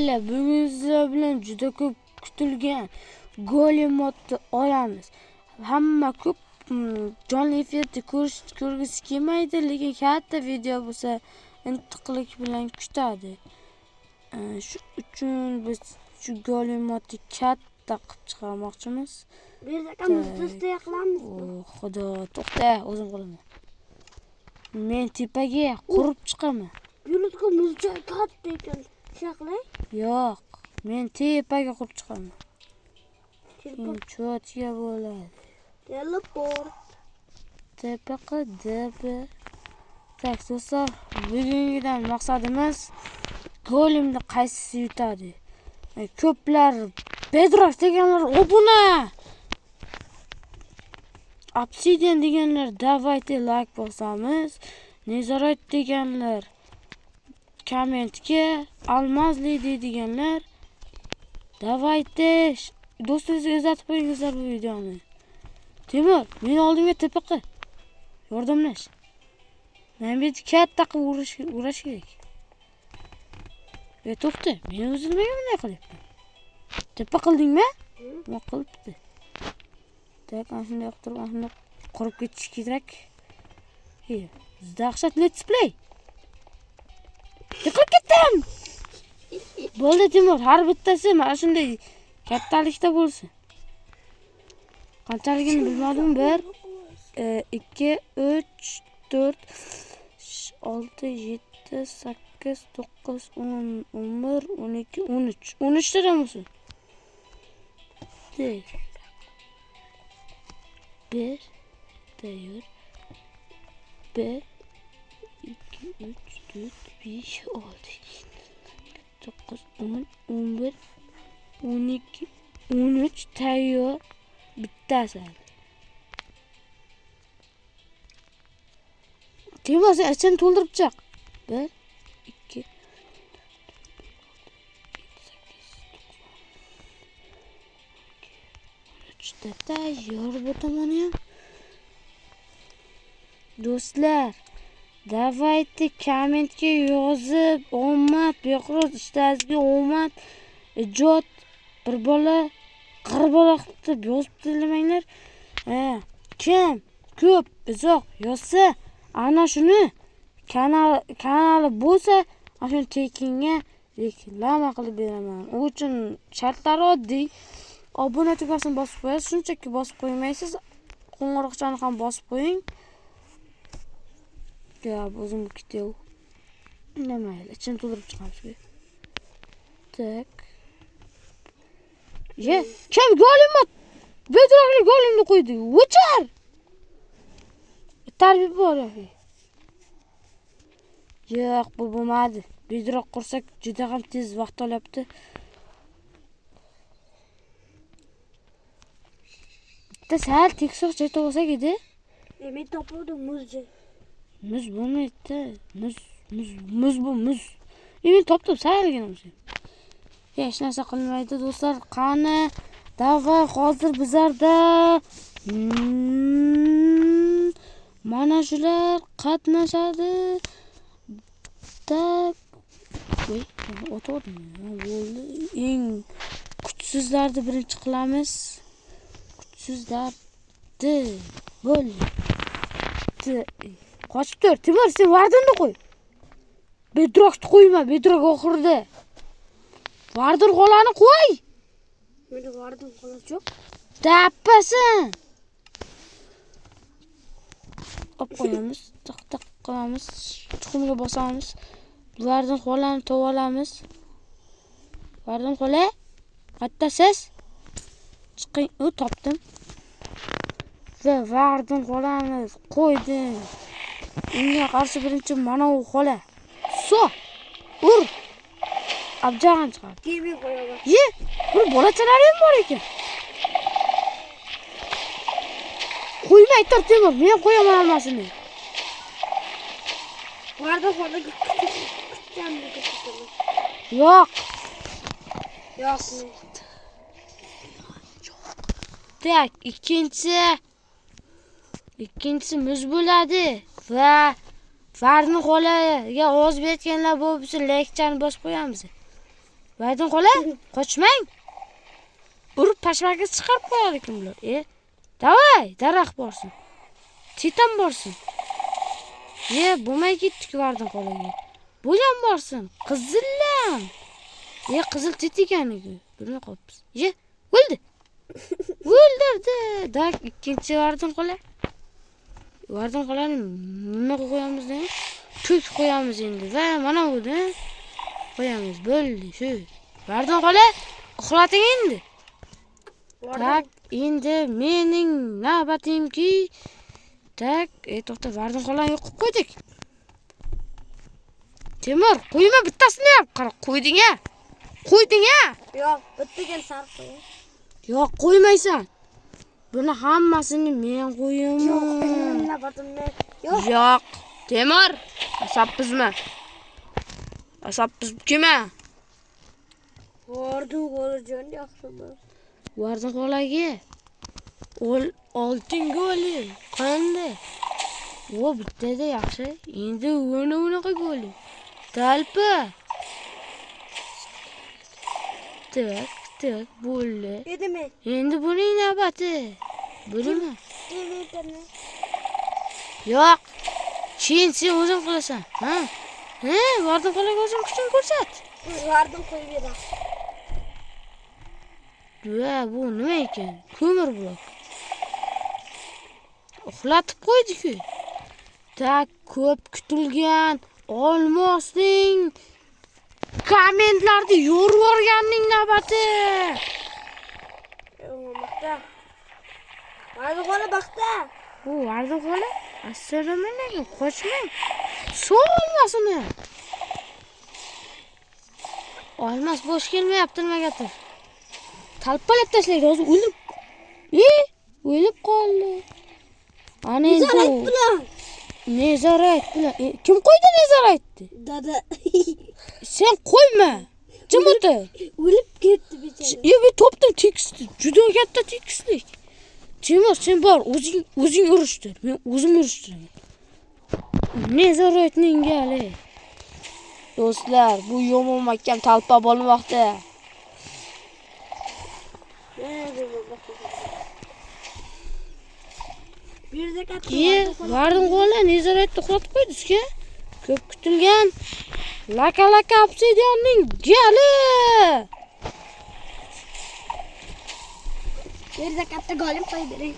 Qaranglar, bugun sizlar bilan juda ko'p kutilgan Golem modni olamiz. Hamma ko'p jonli efirda ko'rgisi kelmaydi, lekin katta video bo'lsa intiqlik bilan kutadi. Shu uchun biz shu Golem modni katta qilib chiqarmoqchimiz. Berzakamni testda qilamiz. Xudo, to'xta, o'zim qilaman. Men tepaga qurib chiqaman. Yurtga muzcha katta ekan. Shaqlay? Yo'q, men tepaga qurib chiqaman. Cho'tga bo'ladi. Teleport. Tepaga deb. Tak, do'stlar, bugungidan maqsadimiz Golemni qaysisi yutadi. Ko'plar Bedrock deganlar obuna. Obsidian deganlar davayte like bosamiz. Nezorat deganlar kommentga, almazli deydiganlar davayte do'stingizga uzatib qo'yingizlar bu videoni. Temur, meni oldimga tepa qil. Yordamlash. Men bu katta qilib urash kerak. To'xta, men o'zim nima qilyapman? Tepa qildingmi? Nima qilibdi? Tak, ana shunday qilib, ana shunday qurib ketish kerak. Dahshat let's play. Yiqilib ketdim. Bo'ldi Timur, har bittasi mana shunday kattalikda bo'lsin. Qanchaligini bilmadim. 1 2 3 4 6 7 8 9 10 11 12 13. 13 tadan bo'lsin. 1 tayyor. 1 2 3 4 5 6 9 10 11 12 13 tayyor. Bittasi. Temur, sen ichini to'ldirib chiq. 1 2 3 tayyor bu tomoni ham. Do'stlar, davayte kommentga yozib, omad, beqirot ishtazga omad, ijod, bir bola, qir bola deb yozib tillamanglar. Kim ko'p uzoq yozsa, ana shuni kanali bo'lsa, ana shuni tekinga reklama qilib beraman. U uchun shartlari oddiy. Obuna tugmasini bosib qo'yasiz, shunchaki bosib qo'ymaysiz. Qo'ng'iroqchani ham bosib qo'ying. Ya, o'zim ketayu. Mayli, ichini to'ldirib chiqamiz. Tak. Kim Golem mod? Bedrockli Golemni qo'ydi. O'char. Tarbiya bor yo'q. Yo'q, bu bo'lmadi. Bedrock qursak juda ham tez vaqt olyapti. Bitta sal teksoq joy topsak edi. Men topdim muzcha. Muz bo'lmaydi. Muz bu muz. Men topdim salgina muz. Hech narsa qilmaydi do'stlar. Qani, davay hozir bizlarda mana shular qatnashadi. Tak. Voy, o'tirdim. Bo'ldi. Eng kuchsizlarni birinchi qilamiz. Kuchsizlarni bo'ldi. Qochib tur. Timur, sen vardinni qo'y. Bedrockni qo'yma, Bedrock oxirida. Vardin qolani qo'y. Meni vardin qolasi yo'q. Tappasin. Olib qo'yamiz, tiq qilamiz, tuxumga bosamiz. Vardin qolani to'volamiz. Vardin qo'la. Qattasiz? Chiqing, topdim. Va vardin qolani qo'ydim. Unga qarshi birinchi mana u xola. Ur. Abjag'an chiqar. Yemay qo'yaman. Bu bolachalari ham bor ekan. Qo'ymay tur Temur, men qo'yaman olmasini. Vardin qoladi. Yo'q. Tak, ikkinchisi muz bo'ladi va Farni xolaga ovoz berganlar bo'lsa, lekchani bosib qo'yamiz. Vaydin qo'la, qochmang. Urib pashmaga chiqarib qo'yadi kimlar. Davay, daraxt borsin. Titan borsin. Bo'lmay ketdik Vardin qo'laga. Bo'lam borsin. Qizillam. Qizil tetikaniku. Bilmay qopmiz. O'ldi. O'ldirdi. Dak ikkinchi Vardin qo'la. Vardin qolani nima qo'yamiz da? Ko'k qo'yamiz endi. Va mana buni qo'yamiz. Bo'ldi, shu. Vardin qola, uxlating endi. Tak, endi mening navbatimki. Tak, to'xta, Vardin qolani yo'q qilib qo'ydik. Temur, qo'yma bittasini ham. Qara, qo'yding-a? Qo'yding-a? Yo'q, bittaga sarf qo'y. Yo'q, qo'ymaysan. Buni hammasini men qo'yaman. Yo'q, navbatimni. Yo'q. Temur, asabbizmi? Asabbiz kima? Vardin qo'lajon yaxshimi? Vardin qolaga. Oltin goli. Qanday? Bittada yaxshi. Endi unaqa goli. Talpa. Tak, bo'ldi. Edimi? Endi buning navbati. Bo'ldimi? Edimi? Yo'q. Keyin sen o'zing qilasan. Ha? Vardin qolaga o'zing kuching ko'rsat. Vardin qo'yib beraman. Bu nima ekan? Ko'mir blok. Uxlatib qo'ydik-ku. Tak, ko'p kutilgan olmosning kommentlarni yo'rib o'rganning navbati. Baxta. Vardin qola baxta. Vardin qola. Assalomu alaykum. Qochmang. So'lmasin. Olmos bo'sh kelmayapti nimagadir. Talpalab tashlaydi, hozir o'lib. O'lib qoldi. Ana endi. Nezarat bilan. Kim qo'ydi nezaratni? Dada. Sen qo'yma. Jim o'tir. O'lib ketdi bechora. Bu topdim tekisli. Juda katta tekislik. Temur, sen bor, o'zing urishtir. Men o'zim urishtiraman. Nezaratning gali. Do'stlar, bu yomon mahkam talpa bo'lmoqda. Vardin qo'la nezaratni uxlatib qo'ydingiz-ku. Ko'p kutilgan laka obsidianning gali. Yerda katta golim qo'yib bering.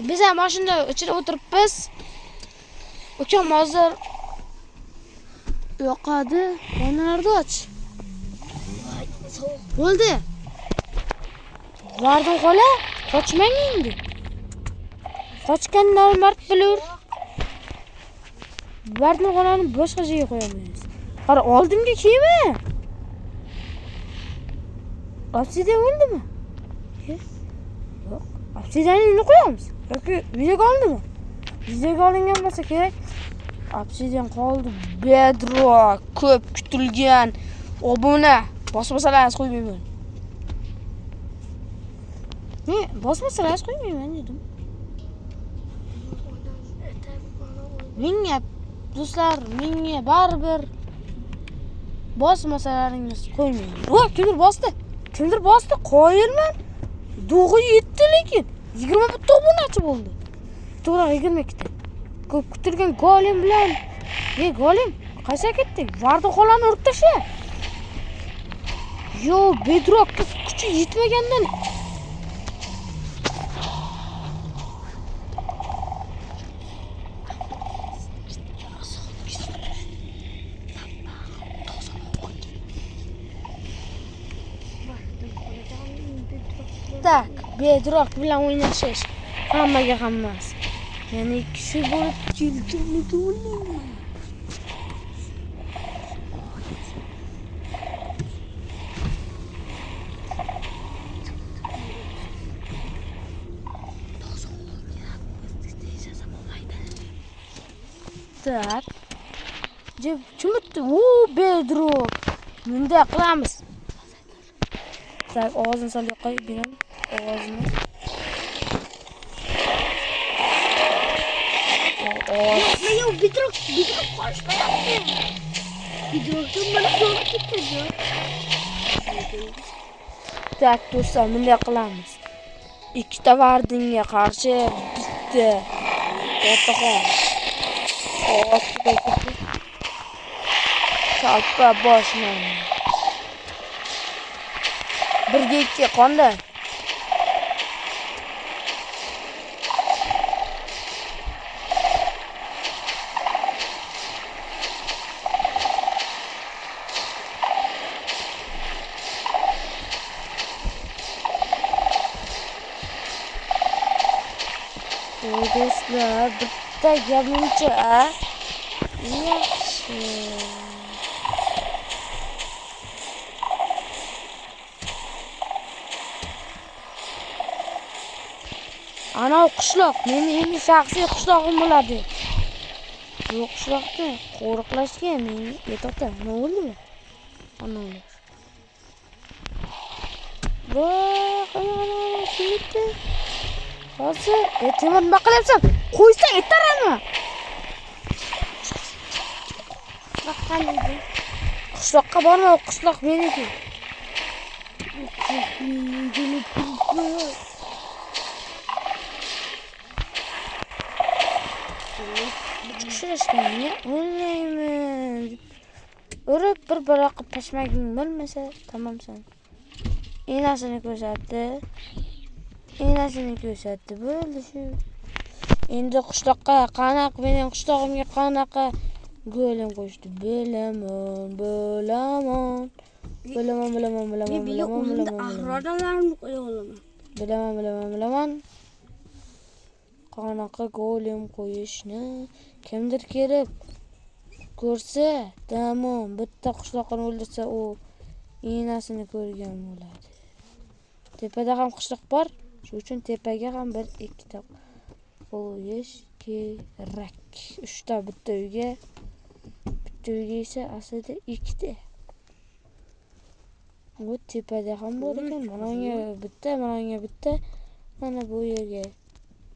Biz ham mashina ichida o'tiribmiz. Ukam hozir yoqadi. Onalarni och. Bo'ldi. Vardin qola, qochmang endi. Qochgandan mard bilur. Vardin qolani boshqa joyga qo'yamiz. Qara, oldimga kelma. Obsidian o'ldimi? Yo'q. Obsidianni nima qo'yamiz? Yoki videoga olindimi? Videoga olingan bo'lsa kerak. Obsidian qoldi. Bedrock, ko'p kutilgan obuna. Bosmasalarsiz qo'ymayman. Men bosmasalarsiz qo'ymayman dedim. Menga do'stlar, menga baribir bosmasalaringiz qo'ymayman. Kimdir bosdi? Kimdir bosdi? Qoyilman. Dug'i yetdi lekin 21 obunachi bo'ldi. To'g'ri 22 ta. Ko'p kutilgan golim bilan. Golim, qayerga ketdik? Vardin qolani urib tasha. Bedrock kuchi yetmagandan tak, Bedrock bilan o'ynashish hammaga hammasi. Ya'ni kishi bo'lib kelganligi o'ylayman. Tak. Chumutdi. Bedrock. Bunday qilamiz. Tak, ovozini sal yoqay beramiz. Ovozini. Bedrock qolishmayapti. Bedrockdan mana ko'rib ketdi. Tak do'stlar, bunday qilamiz. Ikkita vardinga qarshi bitta o'rtaxon. Ostidagi kalpa boshman. Birga ikki qonda. Do'stlar, bitta gapimcha yaxshi. Ana qishloq, mening shaxsiy qishlog'im bo'ladi. Bu qishloqda qo'riqlashga meni yetadi. Nima bo'ldi? Ana ular. Voh, kimdi? Hozir, Temur nima qilyapsan? Qo'ysa aytaranmi? Qishloqqa borma, qishloq meniki. Chiqishishganga o'ylayman. Urib bir qilib pashmaging bo'lmasa, tamomsan. Enasini ko'rsatdi. Bo'ldi shu. Endi qishloqqa qanaqa mening qishlog'imga qanaqa go'lim qo'shdi. Bilaman. Ahrodalarni qo'ya olaman. Bilaman. Qanaqa go'lim qo'yishni kimdir kelib ko'rsa, tamom, bitta qishloqni o'ldirsa, u enasini ko'rgan bo'ladi. Tepada ham qishloq bor. Shuning uchun tepaga ham bir ikkita qo'yish kerak. 3 ta bitta uyga esa aslida 2 ta. Bu tepada ham bor ekan. Menga bitta. Mana bu yerga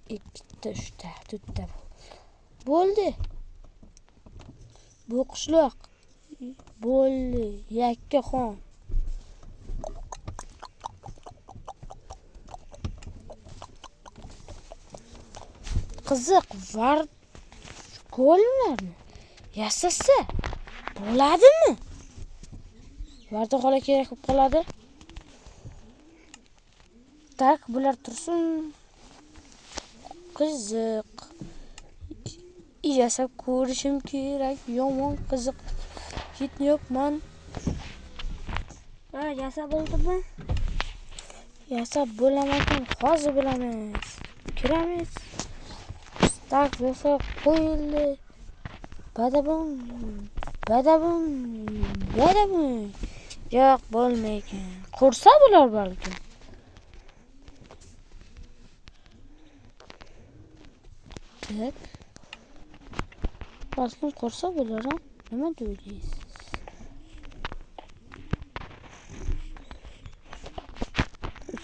2 ta, 3 ta, 4 ta bo'ldi. Bu qishloq bo'ldi. Yakkaxon. Qiziq, var go'llarni yasasa bo'ladimi? Varda xola kerak bo'lib qoladi. Tak, bular tursin. Qiziq. Yasab ko'rishim kerak. Yomon qiziq. Ketyapman. Yasab bo'ldimi? Yasab bo'laman, hozir bo'lamiz. Kiramiz. Tak bo'lsa qo'yildi. Badabum. Yo'q, bo'lmaydi. Qursa bular balki. Tak. Balkim qursa bular, nima deysiz?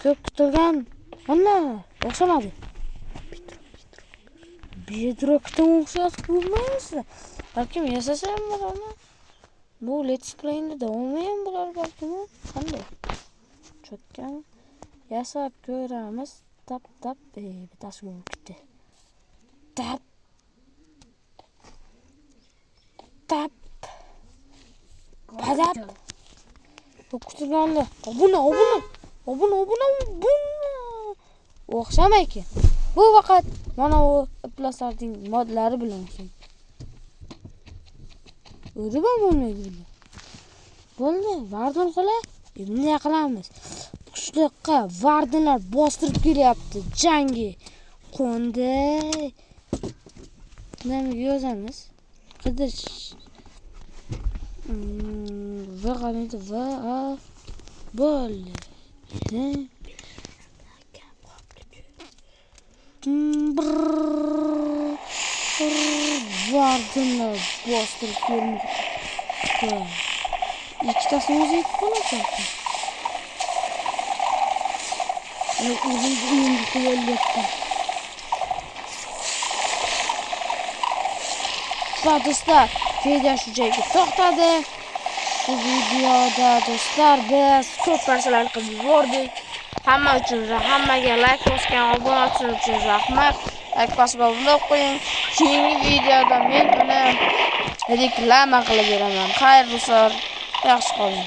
Ko'p kutilgan. Mana, o'xshamadi. Bedrock'da o'xshab bo'lmaydi. Balkim yasasa ham bo'ladi. Bu Let's Play'da davomi ham bo'lar balkim. Qanday? Cho'kkan. Yasab ko'ramiz. Tap. Bittasi bo'lib ketdi. Tap. Badab. Bu kutilganli. Obuna. O'xshamaydi. Bu faqat mana o iplaslarning modlari bilan o'xshaydi. O'rib bo'lmaydi. Bo'ldi, vardin xola, bunday qilamiz. Qishloqqa vardinlar bostirib kelyapti. Jangi qo'ndi. Nimaga yozamiz? Qidirish. Va qanday va bo'ldi. Vardinlar bostirib kelmoqda. Ikkitasini o'zi yetib qoladi. O'zim uyimga qo'yayapti. Do'stlar, video shu joyga to'xtadi. Bu videoda do'stlar biz ko'p narsalarni qilib yubordik. Hammaga like bosgan, obunachilar uchun rahmat. Like bosib obuna qo'ying. Keyingi videoda men uni reklama qilib beraman. Xayr bo'lsin. Yaxshi qoling.